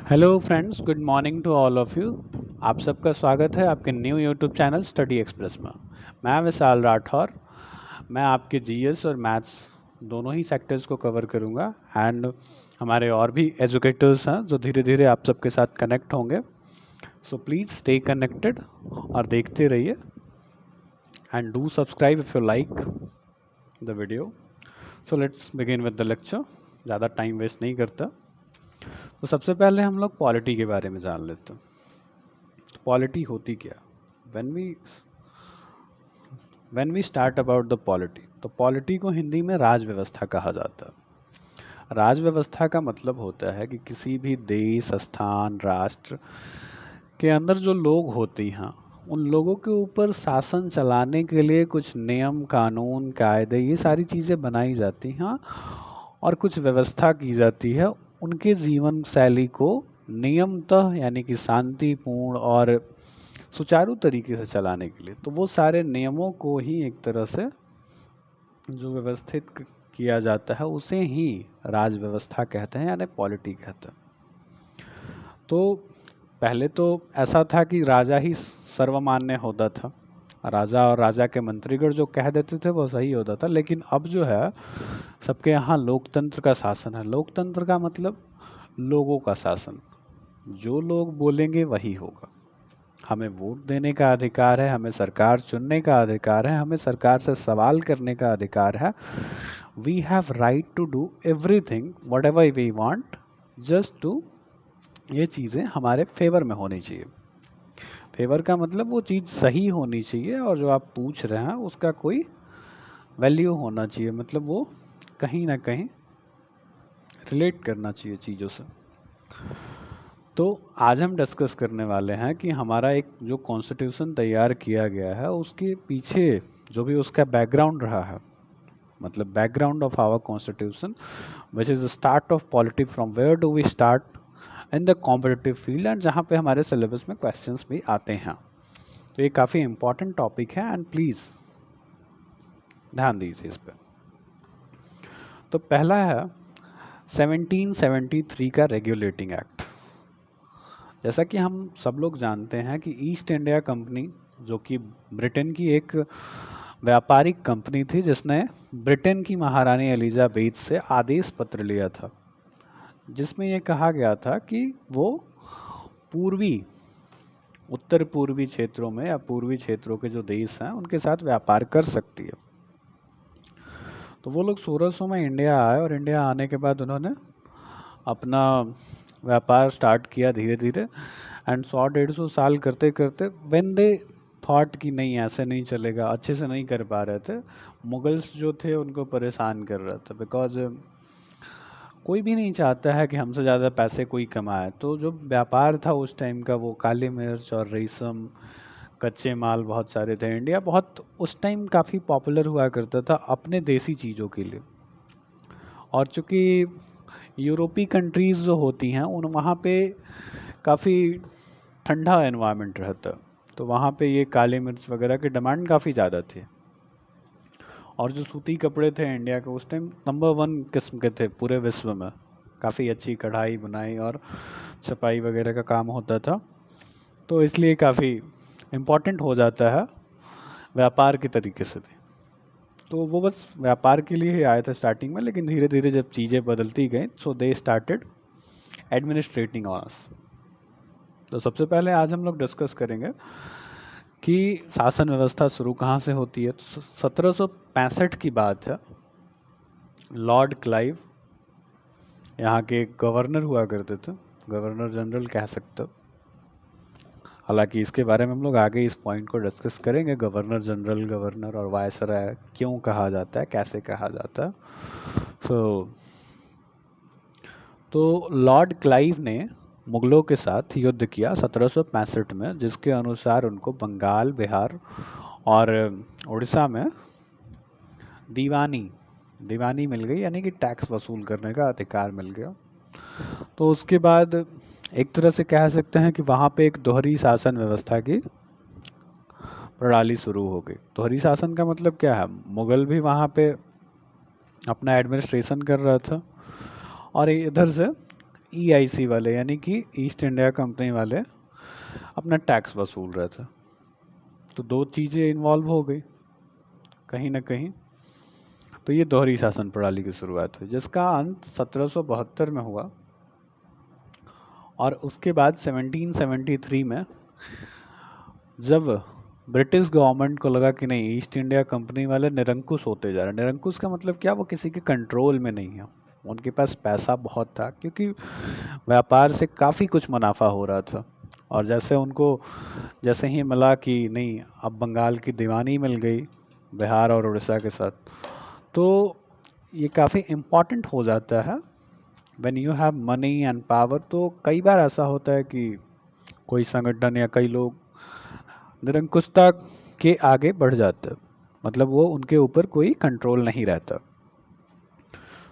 Hello friends, good morning to all of you. आप सबका स्वागत है आपके new YouTube channel study express में। मैं विशाल राठौर। मैं आपके जीएस और मैथ्स दोनों ही सेक्टर्स को कवर करूंगा एंड हमारे और भी एजुकेटर्स हैं जो धीरे धीरे आप सबके साथ कनेक्ट होंगे। सो प्लीज़ स्टे कनेक्टेड और देखते रहिए and do subscribe if you like the video. So let's begin with the lecture. ज़्यादा टाइम वेस्ट नहीं करता। तो सबसे पहले हम लोग पॉलिटी के बारे में जान लेते हैं। पॉलिटी होती क्या? When we start about the polity, तो पॉलिटी को हिंदी में राज व्यवस्था कहा जाता है। राज व्यवस्था का मतलब होता है कि किसी भी देश, स्थान, राष्ट्र के अंदर जो लोग होते हैं उन लोगों के ऊपर शासन चलाने के लिए कुछ नियम, कानून, कायदे, ये सारी चीज़ें बनाई जाती हैं और कुछ व्यवस्था की जाती है उनके जीवन शैली को नियमतः यानी कि शांतिपूर्ण और सुचारू तरीके से चलाने के लिए। तो वो सारे नियमों को ही एक तरह से जो व्यवस्थित किया जाता है उसे ही राज व्यवस्था कहते हैं यानी पॉलिटी कहते हैं। तो पहले तो ऐसा था कि राजा ही सर्वमान्य होता था। राजा और राजा के मंत्रीगण जो कह देते थे वो सही होता था। लेकिन अब जो है सबके यहाँ लोकतंत्र का शासन है। लोकतंत्र का मतलब लोगों का शासन। जो लोग बोलेंगे वही होगा। हमें वोट देने का अधिकार है, हमें सरकार चुनने का अधिकार है, हमें सरकार से सवाल करने का अधिकार है। We have right to do everything whatever we want, just to ये चीज़ें हमारे फेवर में होनी चाहिए। फेवर का मतलब वो चीज़ सही होनी चाहिए और जो आप पूछ रहे हैं उसका कोई वैल्यू होना चाहिए, मतलब वो कहीं ना कहीं रिलेट करना चाहिए चीज़ों से। तो आज हम डिस्कस करने वाले हैं कि हमारा एक जो कॉन्स्टिट्यूशन तैयार किया गया है उसके पीछे जो भी उसका बैकग्राउंड रहा है, मतलब background of our constitution which is the start of polity, from where do we start in the competitive field, and जहाँ पे हमारे सिलेबस में क्वेश्चंस भी आते हैं। तो ये काफ़ी इंपॉर्टेंट टॉपिक है एंड प्लीज़ ध्यान दीजिए इस पर। तो पहला है 1773 का रेगुलेटिंग एक्ट। जैसा कि हम सब लोग जानते हैं कि ईस्ट इंडिया कंपनी, जो कि ब्रिटेन की एक व्यापारिक कंपनी थी, जिसने ब्रिटेन की महारानी एलिजाबेथ से आदेश पत्र लिया था जिसमें यह कहा गया था कि वो पूर्वी उत्तर पूर्वी क्षेत्रों में या पूर्वी क्षेत्रों के जो देश हैं उनके साथ व्यापार कर सकती है। तो वो लोग 1600 में इंडिया आए और इंडिया आने के बाद उन्होंने अपना व्यापार स्टार्ट किया धीरे धीरे एंड 100-150 साल करते करते व्हेन दे थॉट कि नहीं ऐसे नहीं चलेगा, अच्छे से नहीं कर पा रहे थे। मुगल्स जो थे उनको परेशान कर रहा था, बिकॉज कोई भी नहीं चाहता है कि हमसे ज़्यादा पैसे कोई कमाए। तो जो व्यापार था उस टाइम का वो काली मिर्च और रेशम, कच्चे माल बहुत सारे थे। इंडिया बहुत उस टाइम काफ़ी पॉपुलर हुआ करता था अपने देसी चीज़ों के लिए। और चूंकि यूरोपीय कंट्रीज़ जो होती हैं उन वहाँ पे काफ़ी ठंडा एनवायरनमेंट रहता, तो वहाँ पे ये काली मिर्च वगैरह की डिमांड काफ़ी ज़्यादा थी। और जो सूती कपड़े थे इंडिया के उस टाइम नंबर 1 किस्म के थे पूरे विश्व में। काफ़ी अच्छी कढ़ाई बुनाई और छपाई वगैरह का काम होता था, तो इसलिए काफ़ी इम्पोर्टेंट हो जाता है व्यापार के तरीके से भी। तो वो बस व्यापार के लिए ही आया था स्टार्टिंग में, लेकिन धीरे धीरे जब चीज़ें बदलती गई सो दे स्टार्टेड एडमिनिस्ट्रेटिंग अस। तो सबसे पहले आज हम लोग डिस्कस करेंगे कि शासन व्यवस्था शुरू कहाँ से होती है। तो 1765 की बात है। लॉर्ड क्लाइव यहाँ के गवर्नर हुआ करते थे, गवर्नर जनरल कह सकते हो। हालांकि इसके बारे में हम लोग आगे इस पॉइंट को डिस्कस करेंगे, गवर्नर जनरल, गवर्नर और वायसराय क्यों कहा जाता है, कैसे कहा जाता है। तो लॉर्ड क्लाइव ने मुगलों के साथ युद्ध किया 1765 में, जिसके अनुसार उनको बंगाल, बिहार और उड़ीसा में दीवानी मिल गई, यानी कि टैक्स वसूल करने का अधिकार मिल गया। तो उसके बाद एक तरह से कह सकते हैं कि वहाँ पे एक दोहरी शासन व्यवस्था की प्रणाली शुरू हो गई। दोहरी शासन का मतलब क्या है? मुगल भी वहाँ पे अपना एडमिनिस्ट्रेशन कर रहा था और इधर से ईआईसी वाले यानी कि ईस्ट इंडिया कंपनी वाले अपना टैक्स वसूल रहे थे। तो दो चीजें इन्वॉल्व हो गई कहीं ना कहीं। तो ये दोहरी शासन प्रणाली की शुरुआत हुई जिसका अंत 1772 में हुआ। और उसके बाद 1773 में जब ब्रिटिश गवर्नमेंट को लगा कि नहीं, ईस्ट इंडिया कंपनी वाले निरंकुश होते जा रहे हैं। निरंकुश का मतलब क्या, वो किसी के कंट्रोल में नहीं है। उनके पास पैसा बहुत था क्योंकि व्यापार से काफ़ी कुछ मुनाफा हो रहा था। और जैसे ही मिला कि नहीं, अब बंगाल की दीवानी मिल गई बिहार और उड़ीसा के साथ, तो ये काफ़ी इम्पॉर्टेंट हो जाता है। When you have money and power, तो कई बार ऐसा होता है कि कोई संगठन या कई लोग निरंकुशता के आगे बढ़ जाते हैं, मतलब वो उनके ऊपर कोई कंट्रोल नहीं रहता।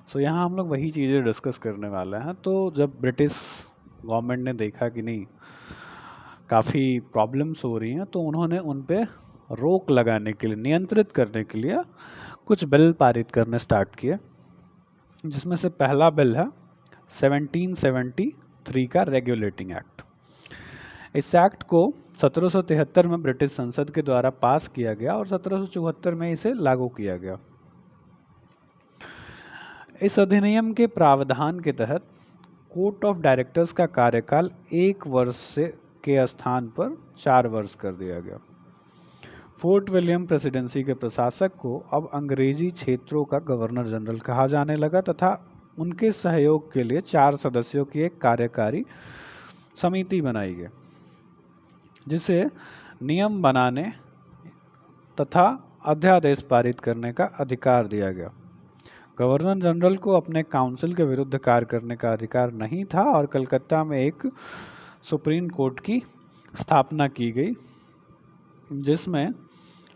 सो यहाँ हम लोग वही चीज़ें डिस्कस करने वाले हैं। तो जब ब्रिटिश गवर्नमेंट ने देखा कि नहीं, काफ़ी प्रॉब्लम्स हो रही हैं, तो उन्होंने उन पे रोक लगाने के लिए, नियंत्रित करने के लिए कुछ बिल पारित करने स्टार्ट किए, जिसमें से पहला बिल है 1773 का रेगुलेटिंग एक्ट। इस एक्ट को 1773 में ब्रिटिश संसद के द्वारा पास किया गया और 1774 में इसे लागू किया गया। इस अधिनियम के प्रावधान के तहत कोर्ट ऑफ डायरेक्टर्स का कार्यकाल 1 वर्ष के स्थान पर 4 वर्ष कर दिया गया। फोर्ट विलियम प्रेसिडेंसी के प्रशासक को अब अंग्रेजी क्षेत्रों का गवर्नर जनरल कहा जाने लगा तथा उनके सहयोग के लिए 4 सदस्यों की एक कार्यकारी समिति बनाई गई, जिसे नियम बनाने तथा अध्यादेश पारित करने का अधिकार दिया गया। गवर्नर जनरल को अपने काउंसिल के विरुद्ध कार्य करने का अधिकार नहीं था और कलकत्ता में एक सुप्रीम कोर्ट की स्थापना की गई, जिसमें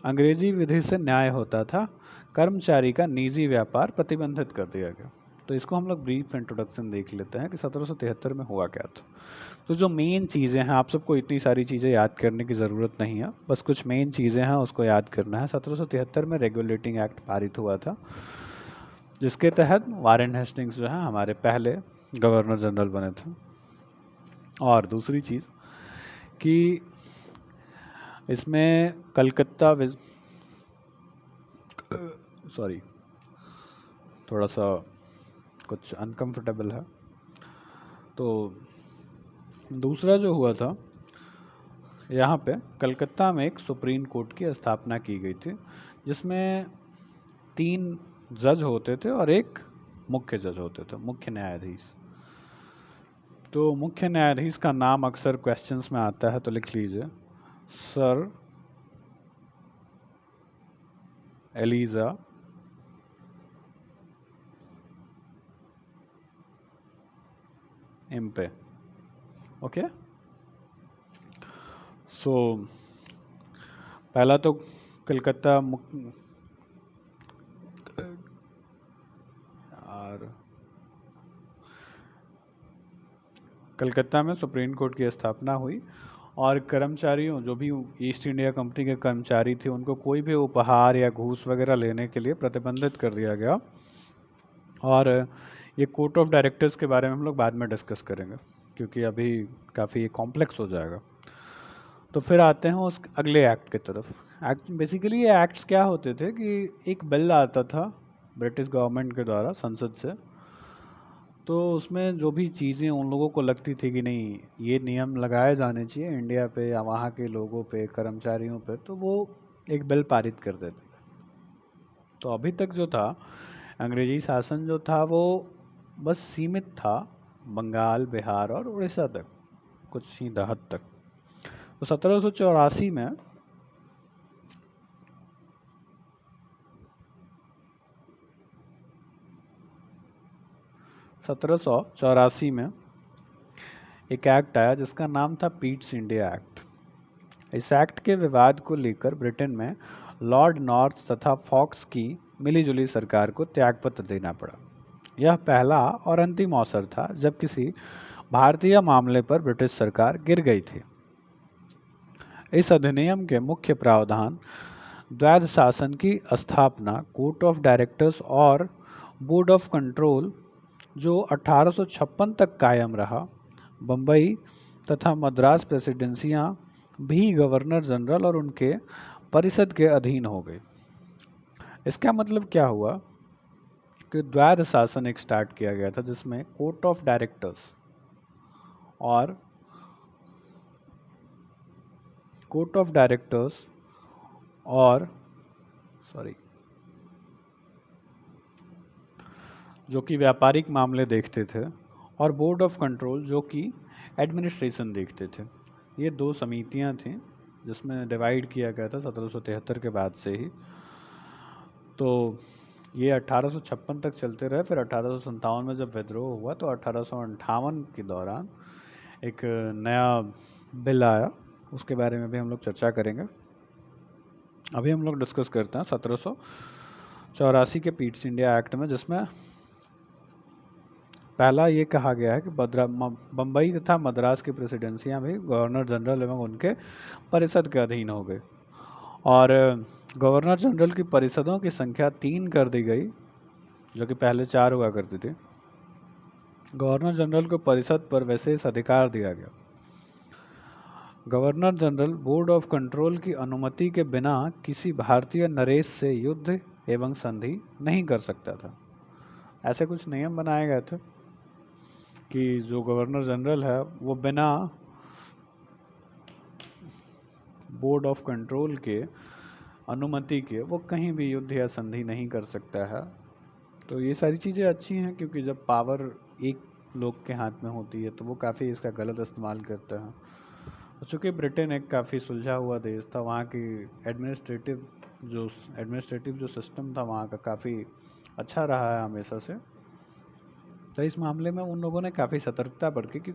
अंग्रेजी विधि से न्याय होता था। कर्मचारी का निजी व्यापार प्रतिबंधित कर दिया गया। तो इसको हम लोग ब्रीफ इंट्रोडक्शन देख लेते हैं कि 1773 में हुआ क्या था। तो जो मेन चीज़ें हैं, आप सबको इतनी सारी चीज़ें याद करने की ज़रूरत नहीं है, बस कुछ मेन चीज़ें हैं उसको याद करना है। 1773 में रेगुलेटिंग एक्ट पारित हुआ था, जिसके तहत वारेन हेस्टिंग्स जो है हमारे पहले गवर्नर जनरल बने थे। और दूसरी चीज़ कि इसमें कलकत्ता सॉरी, थोड़ा सा कुछ अनकंफर्टेबल है। तो दूसरा जो हुआ था, यहाँ पे कलकत्ता में एक सुप्रीम कोर्ट की स्थापना की गई थी, जिसमें 3 जज होते थे और एक मुख्य जज होते थे, मुख्य न्यायाधीश। तो मुख्य न्यायाधीश का नाम अक्सर क्वेश्चंस में आता है, तो लिख लीजिए, सर एलिजा इम्पे। ओके, सो पहला तो कलकत्ता और कलकत्ता में सुप्रीम कोर्ट की स्थापना हुई और कर्मचारियों, जो भी ईस्ट इंडिया कंपनी के कर्मचारी थे, उनको कोई भी उपहार या घूस वगैरह लेने के लिए प्रतिबंधित कर दिया गया। और ये कोर्ट ऑफ डायरेक्टर्स के बारे में हम लोग बाद में डिस्कस करेंगे, क्योंकि अभी काफ़ी कॉम्प्लेक्स हो जाएगा। तो फिर आते हैं उस अगले एक्ट की तरफ। एक्ट बेसिकली, ये एक्ट्स क्या होते थे कि एक बिल आता था ब्रिटिश गवर्नमेंट के द्वारा संसद से, तो उसमें जो भी चीज़ें उन लोगों को लगती थी कि नहीं, ये नियम लगाए जाने चाहिए इंडिया पे या वहाँ के लोगों पे, कर्मचारियों पे, तो वो एक बिल पारित कर देते थे। तो अभी तक जो था, अंग्रेजी शासन जो था वो बस सीमित था बंगाल, बिहार और उड़ीसा तक, कुछ ही हद तक। तो 1784 में 1784 में एक एक्ट आया जिसका नाम था पीट्स इंडिया एक्ट। इस एक्ट के विवाद को लेकर ब्रिटेन में लॉर्ड नॉर्थ तथा फॉक्स की मिलीजुली सरकार को त्यागपत्र देना पड़ा। यह पहला और अंतिम अवसर था जब किसी भारतीय मामले पर ब्रिटिश सरकार गिर गई थी। इस अधिनियम के मुख्य प्रावधान द्वैध शासन की स्थापना, कोर्ट ऑफ डायरेक्टर्स और बोर्ड ऑफ कंट्रोल, जो 1856 तक कायम रहा। बम्बई तथा मद्रास प्रेसिडेंसियां भी गवर्नर जनरल और उनके परिषद के अधीन हो गई। इसका मतलब क्या हुआ कि द्वैध शासन एक स्टार्ट किया गया था, जिसमें कोर्ट ऑफ डायरेक्टर्स और कोर्ट ऑफ डायरेक्टर्स और सॉरी जो कि व्यापारिक मामले देखते थे, और बोर्ड ऑफ कंट्रोल जो कि एडमिनिस्ट्रेशन देखते थे। ये दो समितियां थीं जिसमें डिवाइड किया गया था 1773 के बाद से ही। तो ये 1856 तक चलते रहे। फिर 1857 में जब विद्रोह हुआ तो 1858 के दौरान एक नया बिल आया, उसके बारे में भी हम लोग चर्चा करेंगे। अभी हम लोग डिस्कस करते हैं 1784 के पीट्स इंडिया एक्ट में, जिसमें पहला ये कहा गया है कि बम्बई तथा मद्रास की प्रेसिडेंसियां भी गवर्नर जनरल एवं उनके परिषद के अधीन हो गए, और गवर्नर जनरल की परिषदों की संख्या 3 कर दी गई, जो कि पहले 4 हुआ करती थी। गवर्नर जनरल को परिषद पर विशेष अधिकार दिया गया। Governor general board of control की अनुमति के बिना किसी भारतीय नरेश से युद्ध एवं संधि नहीं कर सकता था। ऐसे कुछ नियम बनाए गए थे कि जो गवर्नर जनरल है वो बिना बोर्ड ऑफ कंट्रोल के अनुमति के वो कहीं भी युद्ध या संधि नहीं कर सकता है। तो ये सारी चीज़ें अच्छी हैं, क्योंकि जब पावर एक लोग के हाथ में होती है तो वो काफ़ी इसका गलत इस्तेमाल करते हैं। चूँकि ब्रिटेन एक काफ़ी सुलझा हुआ देश था, वहाँ की एडमिनिस्ट्रेटिव जो सिस्टम था वहाँ का काफ़ी अच्छा रहा है हमेशा से। तो इस मामले में उन लोगों ने काफ़ी सतर्कता बरती,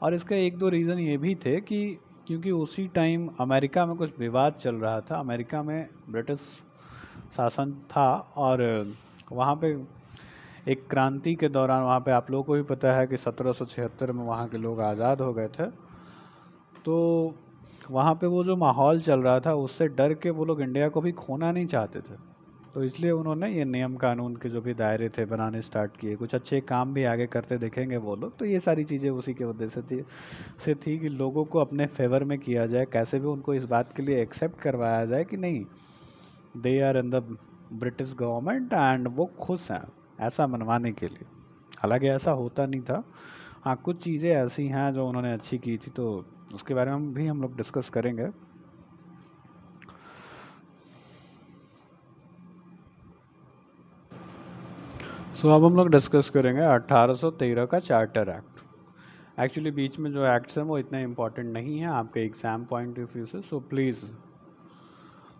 और इसका एक दो रीज़न ये भी थे कि क्योंकि उसी टाइम अमेरिका में कुछ विवाद चल रहा था। अमेरिका में ब्रिटिश शासन था, और वहाँ पे एक क्रांति के दौरान, वहाँ पे आप लोगों को भी पता है कि 1776 में वहाँ के लोग आज़ाद हो गए थे। तो वहाँ पे वो जो माहौल चल रहा था उससे डर के वो लोग इंडिया को भी खोना नहीं चाहते थे। तो इसलिए उन्होंने ये नियम कानून के जो भी दायरे थे बनाने स्टार्ट किए। कुछ अच्छे काम भी आगे करते दिखेंगे वो लोग। तो ये सारी चीज़ें उसी के उद्देश्य थी कि लोगों को अपने फेवर में किया जाए, कैसे भी उनको इस बात के लिए एक्सेप्ट करवाया जाए कि नहीं, they are in the British government and वो खुश हैं, ऐसा मनवाने के लिए। हालांकि ऐसा होता नहीं था। हाँ, कुछ चीज़ें ऐसी हैं जो उन्होंने अच्छी की थी, तो उसके बारे में भी हम लोग डिस्कस करेंगे। सो अब हम लोग डिस्कस करेंगे 1813 का चार्टर एक्ट। एक्चुअली बीच में जो एक्ट्स हैं वो इतने इम्पोर्टेंट नहीं है आपके एग्जाम पॉइंट ऑफ व्यू से, सो प्लीज़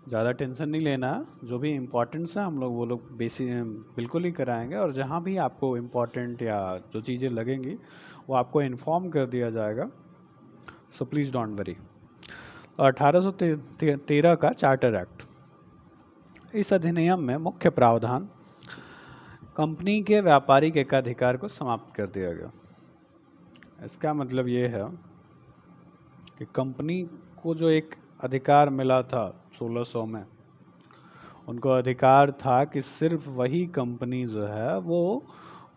ज़्यादा टेंशन नहीं लेना। जो भी इम्पोर्टेंट्स है हम लोग वो लोग बिल्कुल ही कराएंगे, और जहाँ भी आपको इम्पोर्टेंट या जो चीज़ें लगेंगी वो आपको इन्फॉर्म कर दिया जाएगा। So please don't worry. 1813 का चार्टर एक्ट, इस अधिनियम में मुख्य प्रावधान कंपनी के व्यापारिक एकाधिकार को समाप्त कर दिया गया। इसका मतलब ये है कि कंपनी को जो एक अधिकार मिला था 1600 में, उनको अधिकार था कि सिर्फ वही कंपनी जो है वो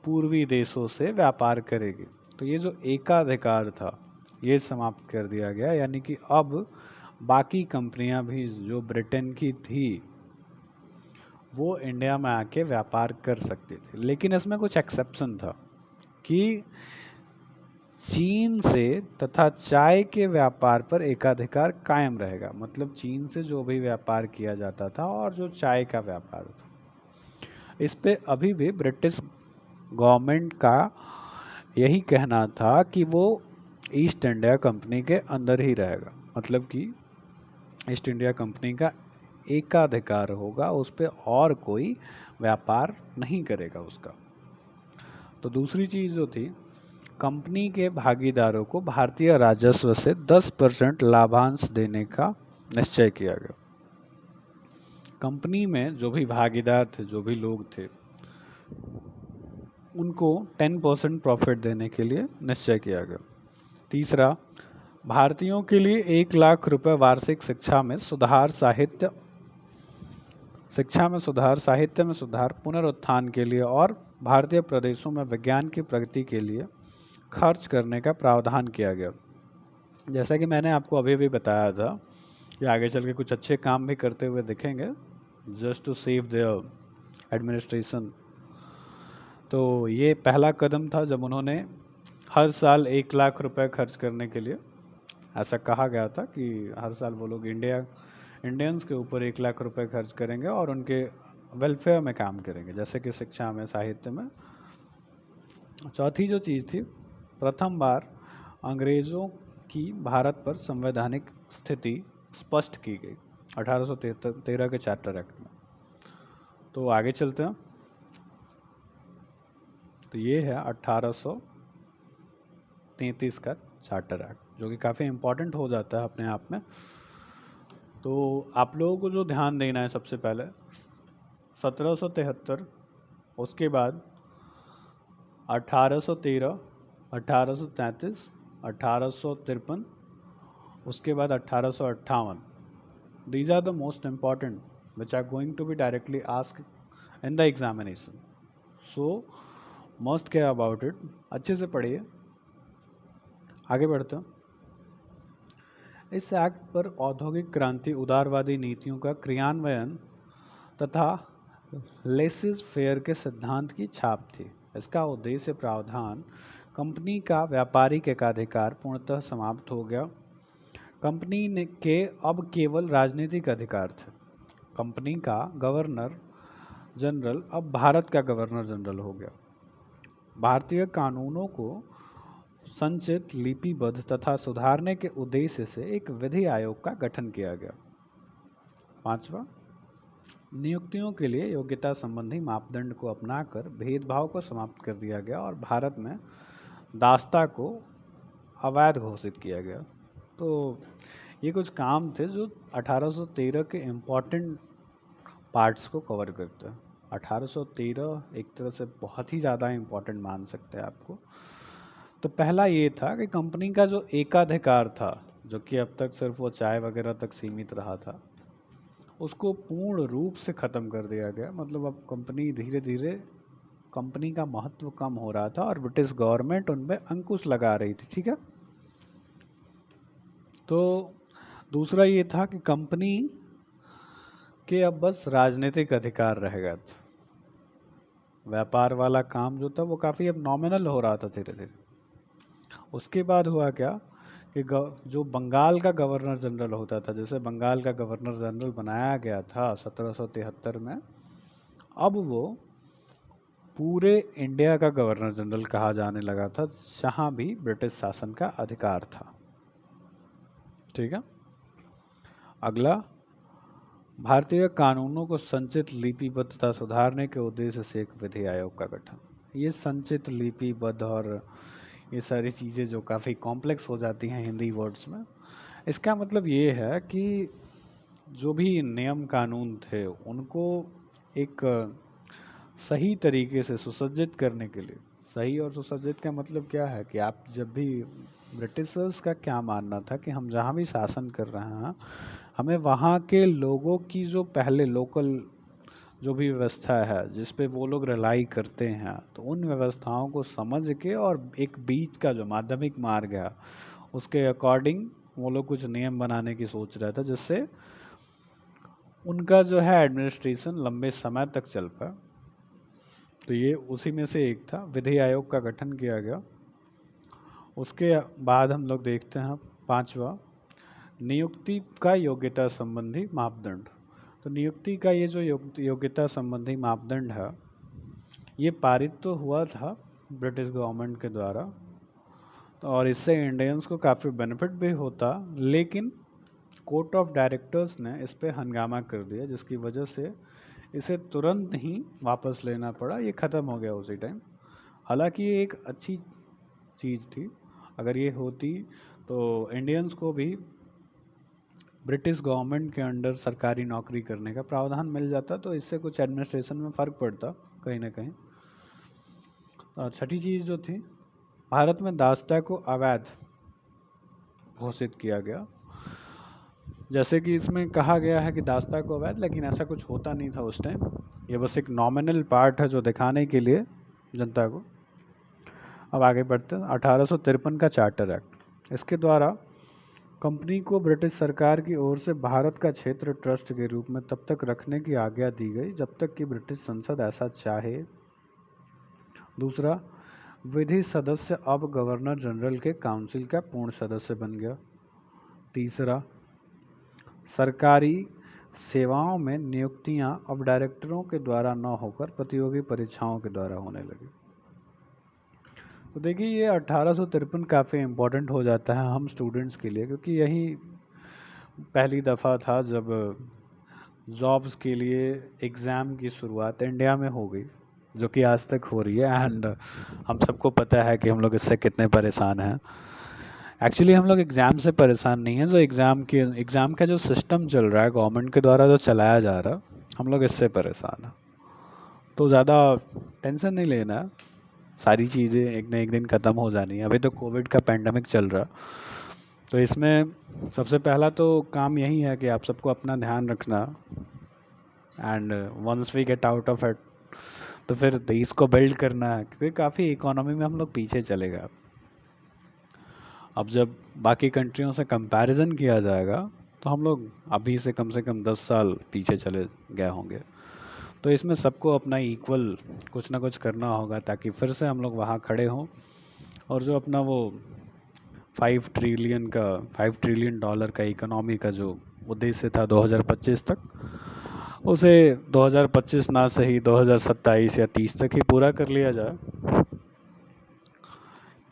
पूर्वी देशों से व्यापार करेगी। तो ये जो एकाधिकार था ये समाप्त कर दिया गया, यानी कि अब बाकी कंपनियां भी जो ब्रिटेन की थी वो इंडिया में आके व्यापार कर सकती थी। लेकिन इसमें कुछ एक्सेप्शन था कि चीन से तथा चाय के व्यापार पर एकाधिकार कायम रहेगा। मतलब चीन से जो भी व्यापार किया जाता था और जो चाय का व्यापार था, इस पे अभी भी ब्रिटिश गवर्नमेंट का यही कहना था कि वो ईस्ट इंडिया कंपनी के अंदर ही रहेगा। मतलब कि ईस्ट इंडिया कंपनी का एकाधिकार होगा, उस पर और कोई व्यापार नहीं करेगा उसका। तो दूसरी चीज़ जो थी, कंपनी के भागीदारों को भारतीय राजस्व से 10% लाभांश देने का निश्चय किया गया। कंपनी में जो भी भागीदार थे, जो भी लोग थे, उनको 10% प्रॉफिट देने के लिए निश्चय किया गया। तीसरा, भारतीयों के लिए 1 लाख रुपए वार्षिक शिक्षा में सुधार, साहित्य शिक्षा में सुधार, साहित्य में सुधार, पुनरुत्थान के लिए और भारतीय प्रदेशों में विज्ञान की प्रगति के लिए खर्च करने का प्रावधान किया गया। जैसा कि मैंने आपको अभी भी बताया था कि आगे चल के कुछ अच्छे काम भी करते हुए दिखेंगे, just to save their administration. तो ये पहला कदम था जब उन्होंने हर साल 1 लाख रुपए खर्च करने के लिए, ऐसा कहा गया था कि हर साल वो लोग इंडियंस के ऊपर 1 लाख रुपए खर्च करेंगे और उनके वेलफेयर में काम करेंगे, जैसे कि शिक्षा में, साहित्य में। चौथी जो चीज़ थी, प्रथम बार अंग्रेज़ों की भारत पर संवैधानिक स्थिति स्पष्ट की गई 1813 के चार्टर एक्ट में। तो आगे चलते हैं। तो ये है 1833 का चार्टर एक्ट, जो कि काफ़ी इम्पोर्टेंट हो जाता है अपने आप में। तो आप लोगों को जो ध्यान देना है, सबसे पहले 1773, उसके बाद 1813, 1833, 1853, उसके बाद 1858। These are the most important which are going to be directly asked in the examination. So must care about it। अच्छे से पढ़िए। आगे बढ़ते हैं। इस एक्ट पर औद्योगिक क्रांति, उदारवादी नीतियों का क्रियान्वयन तथा लेसिस फेयर के सिद्धांत की छाप थी। इसका उद्देश्य प्रावधान कंपनी का व्यापारिक एकाधिकार पूर्णतः समाप्त हो गया। कंपनी ने के अब केवल राजनीतिक अधिकार थे। कंपनी का गवर्नर जनरल अब भारत का गवर्नर जनरल हो गया। भारतीय कानूनों को संचित, लिपिबद्ध तथा सुधारने के उद्देश्य से एक विधि आयोग का गठन किया गया। पांचवा, नियुक्तियों के लिए योग्यता संबंधी मापदंड को अपनाकर भेदभाव को समाप्त कर दिया गया और भारत में दास्ता को अवैध घोषित किया गया। तो ये कुछ काम थे जो 1813 के इम्पोर्टेंट पार्ट्स को कवर करते हैं। 1813 एक तरह से बहुत ही ज़्यादा इम्पोर्टेंट मान सकते हैं आपको। तो पहला ये था कि कंपनी का जो एकाधिकार था, जो कि अब तक सिर्फ वो चाय वगैरह तक सीमित रहा था, उसको पूर्ण रूप से ख़त्म कर दिया गया। मतलब अब कंपनी धीरे धीरे, कंपनी का महत्व कम हो रहा था और ब्रिटिश गवर्नमेंट उनमें अंकुश लगा रही थी। ठीक है। तो दूसरा ये था कि कंपनी के अब बस राजनीतिक अधिकार रह गए थे। व्यापार वाला काम जो था वो काफ़ी अब नॉमिनल हो रहा था धीरे धीरे। उसके बाद हुआ क्या कि जो बंगाल का गवर्नर जनरल होता था, जैसे बंगाल का गवर्नर जनरल बनाया गया था 1773 में, अब वो पूरे इंडिया का गवर्नर जनरल कहा जाने लगा था, जहाँ भी ब्रिटिश शासन का अधिकार था। ठीक है। अगला, भारतीय कानूनों को संचित, लिपिबद्ध तथा सुधारने के उद्देश्य से एक विधि आयोग का गठन। ये संचित, लिपिबद्ध और ये सारी चीज़ें जो काफ़ी कॉम्प्लेक्स हो जाती हैं हिंदी वर्ड्स में, इसका मतलब ये है कि जो भी नियम कानून थे उनको एक सही तरीके से सुसज्जित करने के लिए, सही और सुसज्जित का मतलब क्या है कि आप जब भी, ब्रिटिशर्स का क्या मानना था कि हम जहाँ भी शासन कर रहे हैं, हमें वहाँ के लोगों की जो पहले लोकल जो भी व्यवस्था है जिस पे वो लोग रिलाई करते हैं, तो उन व्यवस्थाओं को समझ के और एक बीच का जो माध्यमिक मार्ग है उसके अकॉर्डिंग वो लोग कुछ नियम बनाने की सोच रहे थे, जिससे उनका जो है एडमिनिस्ट्रेशन लंबे समय तक चल पाए। तो ये उसी में से एक था, विधि आयोग का गठन किया गया। उसके बाद हम लोग देखते हैं पांचवा, नियुक्ति का योग्यता संबंधी मापदंड। तो नियुक्ति का ये जो योग्यता संबंधी मापदंड है, ये पारित तो हुआ था ब्रिटिश गवर्नमेंट के द्वारा, तो और इससे इंडियंस को काफ़ी बेनिफिट भी होता, लेकिन कोर्ट ऑफ डायरेक्टर्स ने इस पे हंगामा कर दिया, जिसकी वजह से इसे तुरंत ही वापस लेना पड़ा। ये ख़त्म हो गया उसी टाइम। हालांकि ये एक अच्छी चीज़ थी, अगर ये होती तो इंडियंस को भी ब्रिटिश गवर्नमेंट के अंडर सरकारी नौकरी करने का प्रावधान मिल जाता, तो इससे कुछ एडमिनिस्ट्रेशन में फ़र्क पड़ता कहीं ना कहीं। और छठी चीज़ जो थी, भारत में दास्ता को अवैध घोषित किया गया। जैसे कि इसमें कहा गया है कि दास्ता को अवैध, लेकिन ऐसा कुछ होता नहीं था उस टाइम। ये बस एक नॉमिनल पार्ट है जो दिखाने के लिए जनता को। अब आगे बढ़ते हैं। 1853 का चार्टर एक्ट, इसके द्वारा कंपनी को ब्रिटिश सरकार की ओर से भारत का क्षेत्र ट्रस्ट के रूप में तब तक रखने की आज्ञा दी गई जब तक कि ब्रिटिश संसद ऐसा चाहे। दूसरा, विधि सदस्य अब गवर्नर जनरल के काउंसिल का पूर्ण सदस्य बन गया। तीसरा, सरकारी सेवाओं में नियुक्तियां अब डायरेक्टरों के द्वारा न होकर प्रतियोगी परीक्षाओं के द्वारा होने लगी। तो देखिए ये 1853 काफ़ी इम्पोर्टेंट हो जाता है हम स्टूडेंट्स के लिए, क्योंकि यही पहली दफ़ा था जब जॉब्स के लिए एग्ज़ाम की शुरुआत इंडिया में हो गई, जो कि आज तक हो रही है। एंड हम सबको पता है कि हम लोग इससे कितने परेशान हैं। एक्चुअली हम लोग एग्ज़ाम से परेशान नहीं हैं, जो एग्ज़ाम का जो सिस्टम चल रहा है गवर्नमेंट के द्वारा जो चलाया जा रहा है, हम लोग इससे परेशान हैं। तो ज़्यादा टेंशन नहीं लेना है, सारी चीज़ें एक न एक दिन ख़त्म हो जानी है। अभी तो कोविड का पेंडेमिक चल रहा है, तो इसमें सबसे पहला तो काम यही है कि आप सबको अपना ध्यान रखना। And once we get out of it, तो फिर देश को बिल्ड करना है, क्योंकि काफ़ी इकोनॉमी में हम लोग पीछे चले गए। अब जब बाकी कंट्रियों से कंपैरिजन किया जाएगा तो हम लोग अभी से कम 10 साल पीछे चले गए होंगे। तो इसमें सबको अपना इक्वल कुछ ना कुछ करना होगा ताकि फिर से हम लोग वहाँ खड़े हों, और जो अपना वो 5 ट्रिलियन डॉलर का इकोनॉमी का जो उद्देश्य था 2025 तक, उसे 2025 ना सही 2027 या 30 तक ही पूरा कर लिया जाए,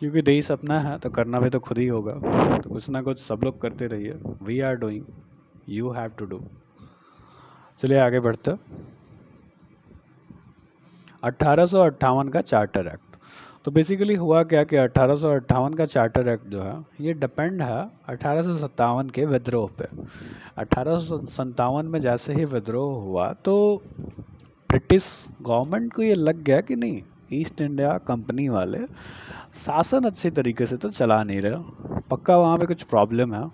क्योंकि देश अपना है तो करना भी तो खुद ही होगा। तो कुछ ना कुछ सब लोग करते रहिए। We are doing, you have to do. चलिए आगे बढ़ते। 1858 का चार्टर एक्ट। तो बेसिकली हुआ क्या कि 1858 का चार्टर एक्ट जो है ये डिपेंड है 1857 के विद्रोह पे। 1857 में जैसे ही विद्रोह हुआ तो ब्रिटिश गवर्नमेंट को ये लग गया कि नहीं, ईस्ट इंडिया कंपनी वाले शासन अच्छे तरीके से तो चला नहीं रहे, पक्का वहाँ पे कुछ प्रॉब्लम है,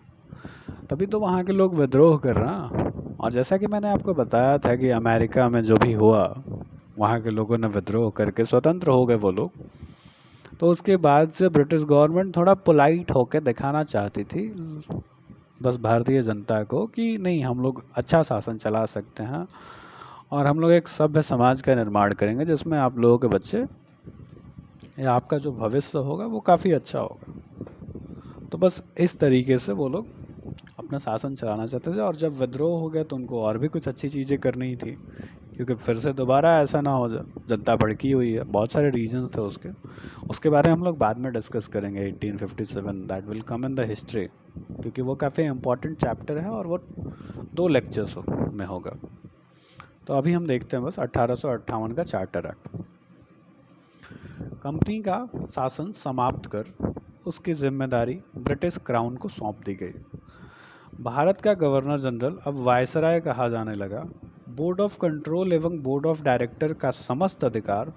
तभी तो वहाँ के लोग विद्रोह कर रहे हैं। और जैसा कि मैंने आपको बताया था कि अमेरिका में जो भी हुआ, वहाँ के लोगों ने विद्रोह करके स्वतंत्र हो गए वो लोग। तो उसके बाद से ब्रिटिश गवर्नमेंट थोड़ा पोलाइट होकर दिखाना चाहती थी बस भारतीय जनता को कि नहीं, हम लोग अच्छा शासन चला सकते हैं और हम लोग एक सभ्य समाज का निर्माण करेंगे जिसमें आप लोगों के बच्चे या आपका जो भविष्य होगा वो काफ़ी अच्छा होगा। तो बस इस तरीके से वो लोग अपना शासन चलाना चाहते थे। और जब विद्रोह हो गया तो उनको और भी कुछ अच्छी चीज़ें करनी थी, क्योंकि फिर से दोबारा ऐसा ना हो जाए। जनता भड़की हुई है, बहुत सारे रीजंस थे उसके बारे में हम लोग बाद में डिस्कस करेंगे। 1857 that will come in the history, क्योंकि वो काफ़ी इंपॉर्टेंट चैप्टर है और वो 2 लेक्चर्स में होगा। तो अभी हम देखते हैं बस 1858 का चार्टर एक्ट। कंपनी का शासन समाप्त कर उसकी जिम्मेदारी ब्रिटिश क्राउन को सौंप दी गई। भारत का गवर्नर जनरल अब वायसराय कहा जाने लगा। बोर्ड ऑफ कंट्रोल एवं बोर्ड ऑफ डायरेक्टर का समस्त अधिकार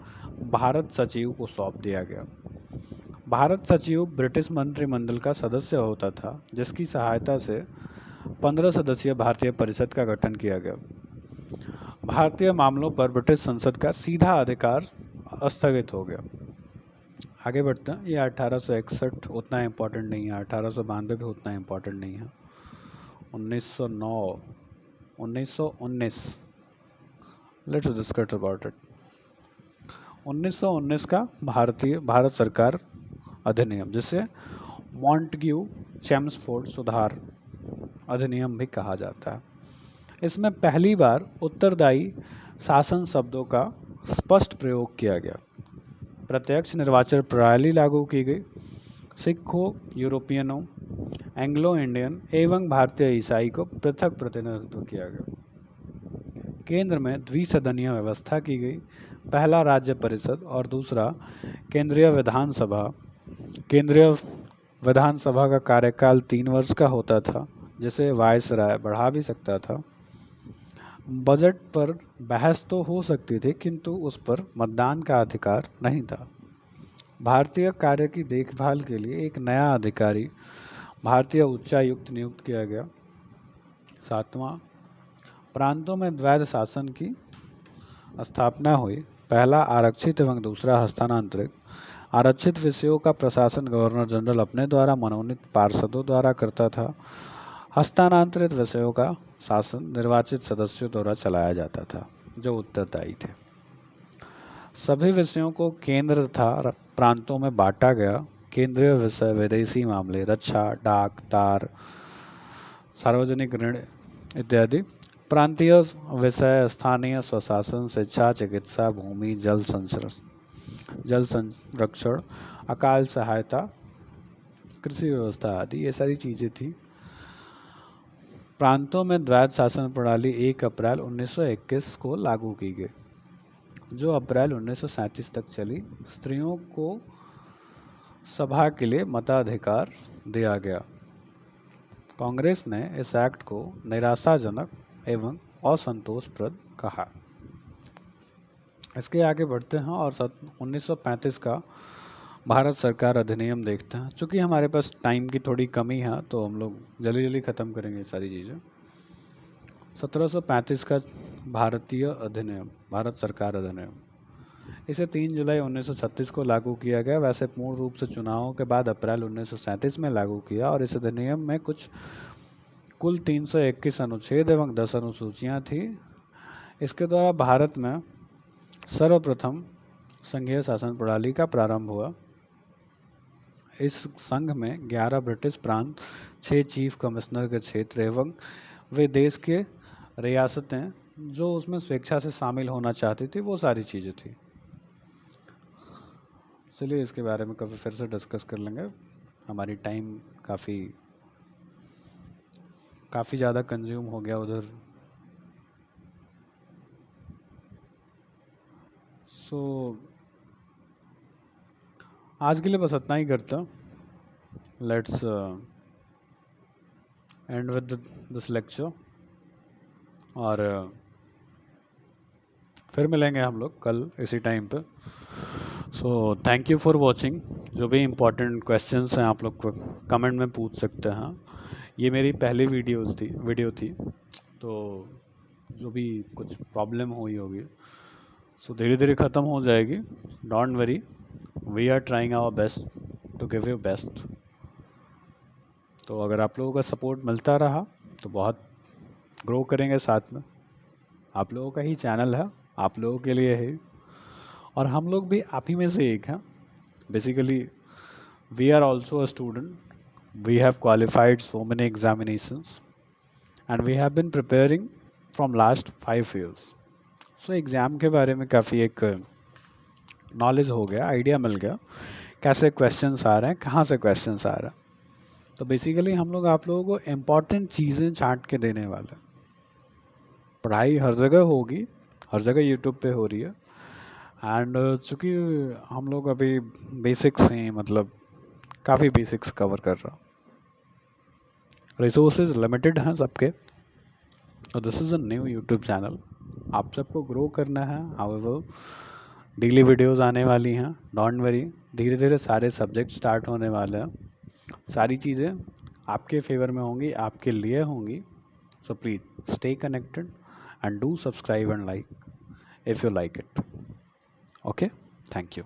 भारत सचिव को सौंप दिया गया। भारत सचिव ब्रिटिश मंत्रिमंडल का सदस्य होता था, जिसकी सहायता से 15 सदस्यीय भारतीय परिषद का गठन किया गया। भारतीय मामलों पर ब्रिटिश संसद का सीधा अधिकार स्थगित हो गया। आगे बढ़ते हैं। ये 1861 उतना इम्पोर्टेंट नहीं है, 1892 भी उतना इम्पोर्टेंट नहीं है। 1919 लेट्स डिस्कस अबाउट इट। 1919 का भारत सरकार अधिनियम, जिसे मॉन्टग्यू चेम्सफोर्ड सुधार अधिनियम भी कहा जाता है। इसमें पहली बार उत्तरदायी शासन शब्दों का स्पष्ट प्रयोग किया गया। प्रत्यक्ष निर्वाचन प्रणाली लागू की गई। सिखों, यूरोपियनों, एंग्लो इंडियन एवं भारतीय ईसाई को पृथक प्रतिनिधित्व किया गया। केंद्र में द्विसदनीय व्यवस्था की गई। पहला राज्य परिषद और दूसरा केंद्रीय विधानसभा। केंद्रीय विधानसभा का कार्यकाल 3 वर्ष का होता था, जिसे वायसराय बढ़ा भी सकता था। बजट पर बहस तो हो सकती थी, किंतु उस पर मतदान का अधिकार नहीं था। भारतीय कार्य की देखभाल के लिए एक नया अधिकारी भारतीय उच्चायुक्त नियुक्त किया गया। 7वां, प्रांतों में द्वैध शासन की स्थापना हुई। पहला आरक्षित एवं दूसरा हस्तांतरित। आरक्षित विषयों का प्रशासन गवर्नर जनरल अपने द्वारा मनोनीत पार्षदों द्वारा करता था। हस्तांतरित विषयों का शासन निर्वाचित सदस्यों द्वारा चलाया जाता था, जो उत्तरदायी थे। सभी विषयों को केंद्र तथा प्रांतों में बांटा गया। केंद्रीय विषय विदेशी मामले, रक्षा, डाक, तार, सार्वजनिक ऋण इत्यादि। प्रांतीय विषय स्थानीय स्वशासन, शिक्षा, चिकित्सा, भूमि, जल संरक्षण, अकाल सहायता, कृषि व्यवस्था आदि, ये सारी चीजें थी। प्रांतों में द्वैध शासन प्रणाली 1 अप्रैल 1921 को लागू की गई, जो अप्रैल 1937 तक चली। स्त्रियों को सभा के लिए मताधिकार दिया गया। कांग्रेस ने इस एक्ट को निराशाजनक एवं असंतोषप्रद कहा। इसके आगे बढ़ते हैं और 1935 का भारत सरकार अधिनियम देखते हैं। चूंकि हमारे पास टाइम की थोड़ी कमी है तो हम लोग जल्दी जल्दी ख़त्म करेंगे सारी चीज़ें। 1735 का भारतीय अधिनियम, भारत सरकार अधिनियम, इसे 3 जुलाई 1936 को लागू किया गया। वैसे पूर्ण रूप से चुनावों के बाद अप्रैल 1937 में लागू किया और इस अधिनियम में कुल 321 अनुच्छेद एवं 10 अनुसूचियां थी। इसके द्वारा भारत में सर्वप्रथम संघीय शासन प्रणाली का प्रारंभ हुआ। इस संघ में 11 ब्रिटिश प्रांत, 6 चीफ कमिश्नर के क्षेत्र एवं वे देश के रियासतें जो उसमें स्वेच्छा से शामिल होना चाहती थी, वो सारी चीज़ें थी। चलिए इसके बारे में कभी फिर से डिस्कस कर लेंगे। हमारी टाइम काफ़ी ज़्यादा कंज्यूम हो गया उधर। सो आज के लिए बस इतना ही करता। Let's end with this lecture और फिर मिलेंगे हम लोग कल इसी टाइम पे। So thank you for watching. जो भी इम्पोर्टेंट क्वेश्चंस हैं आप लोग को कमेंट में पूछ सकते हैं। ये मेरी पहली वीडियो थी तो जो भी कुछ प्रॉब्लम हुई होगी सो धीरे धीरे ख़त्म हो जाएगी। Don't worry, we are trying our best to give you best. तो अगर आप लोगों का सपोर्ट मिलता रहा तो बहुत ग्रो करेंगे साथ में। आप लोगों का ही चैनल है, आप लोगों के लिए है और हम लोग भी आप ही में से एक हैं। Basically we are also a student, we have qualified so many examinations and we have been preparing from last 5 years। So exam के बारे में काफ़ी एक नॉलेज हो गया, आइडिया मिल गया कैसे क्वेश्चंस आ रहे हैं, कहाँ से क्वेश्चंस आ रहे हैं। तो बेसिकली हम लोग आप लोगों को इम्पॉर्टेंट चीज़ें छांट के देने वाले हैं। पढ़ाई हर जगह होगी, हर जगह यूट्यूब पे हो रही है एंड चूँकि हम लोग अभी बेसिक्स हैं, मतलब काफ़ी बेसिक्स कवर कर रहा हूँ। रिसोर्सेज लिमिटेड हैं सबके, तो this is a new YouTube channel. आप सबको ग्रो करना है। हाउएवर डेली वीडियोस आने वाली हैं, डोंट वरी। धीरे धीरे सारे सब्जेक्ट स्टार्ट होने वाले हैं। सारी चीज़ें आपके फेवर में होंगी, आपके लिए होंगी। So please stay connected and do subscribe and like if you like it. Okay, thank you.